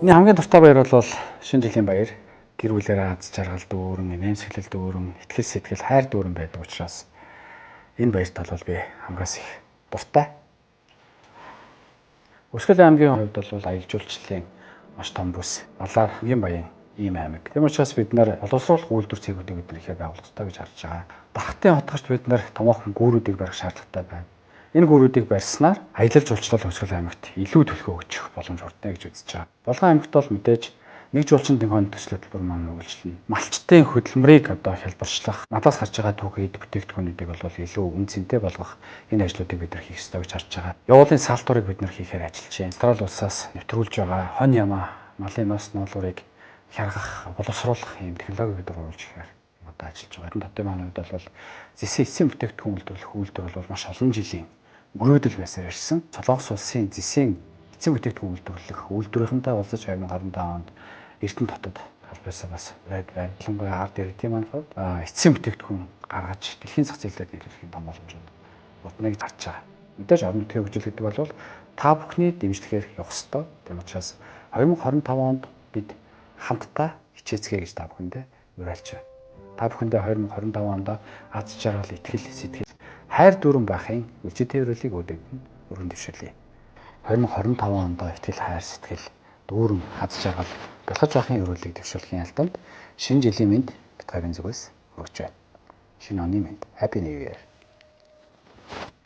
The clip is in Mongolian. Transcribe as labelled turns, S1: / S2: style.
S1: Миний хамгийн дуртай баяр бол шинэ жилийн баяр. Гэр бүлээрээ аз жаргал дүүрэн, эмээмсэглэл дүүрэн, итгэл сэтгэл хайр дүүрэн байдаг учраас энэ баярт бол би хамраас их дуртай. Өсгөл аймгийн хувьд бол аялал жуулчлалын маш том бүс. Балаар хамгийн баян ийм аймаг. Тийм учраас бид нар боловсруулах үйлдвэр цэгүүдийг бид ихээр байгуулалтаа гэж харж байгаа. Дахтын хотгорт бид нар томоохон гүүрүүдийг барих шаардлагатай байна. Энэ гүүрүүдийг барьснаар аялал жуулчлал Өсгөл аймагт илүү төлхөө өгчих боломж ордно гэж үзэж байгаа. Болгон аймагт бол мэдээж нэг жуулчин тэнхимийн төсөл хөтөлбөр маань үйлчлэнэ. Малчтын хөдөлмөрийг хэлбэрчлэх, надаас гарч байгаа түүхийд бүтээгдэхүүнүүдийг бол илүү үнцэнтэй болгох энэ ажлуудыг бид нар хийх ёстой гэж харж байгаа. Явуулын саалтуурыг бид нар хийхээр ажиллаж байна. Австрали улсаас нэвтрүүлж байгаа хонь ямаа, малын нос нуулуурыг хяргах, боловсруулах ийм технологиг бид оруулж ихээр ажиллаж байгаа. Хотын маань хувьд бол эцсийн бүтээгдэхүүн үйлдвэрлэл бол маш олон жилийн мөрөөдөл байсаар ирсэн. Солонгос улсын эцсийн бүтээгдэхүүн үйлдвэрлэхэнтэй уулзаж 2015 онд Эрдэнэ хотод холбоосон бас байна. Ялангуяа ард иргэдийн маань хувьд эцсийн бүтээгдэхүүн гаргаж дэлхийн зах зээлээр нийлүүлэхийн том боломжууд утныг гарч байгаа. Мэдээж орон нутгийн хөгжил гэдэг бол та бүхний дэмжлэгээр явах ёстой. Тийм учраас 2025 онд бид хамтдаа хичээцгээе гэж та бүхэндээ уриалж байна. Та бүхэндээ 2025 онд аз жаргал, итгэл, сэтгэл, хайр дүүрэн байхын үлчит тээврэлийг өгдөгдөн өргөн дэвшүүлье. 2025 онд итгэл, хайр, сэтгэл, дүүрэн, аз жаргал, бэлгэж байхын өрөөлийг дэвшүүлэхийн албанд шинэ жилийн мэнд бид хоёрын зүгээс хүргэж байна. Шинэ оны мэнд Happy New Year.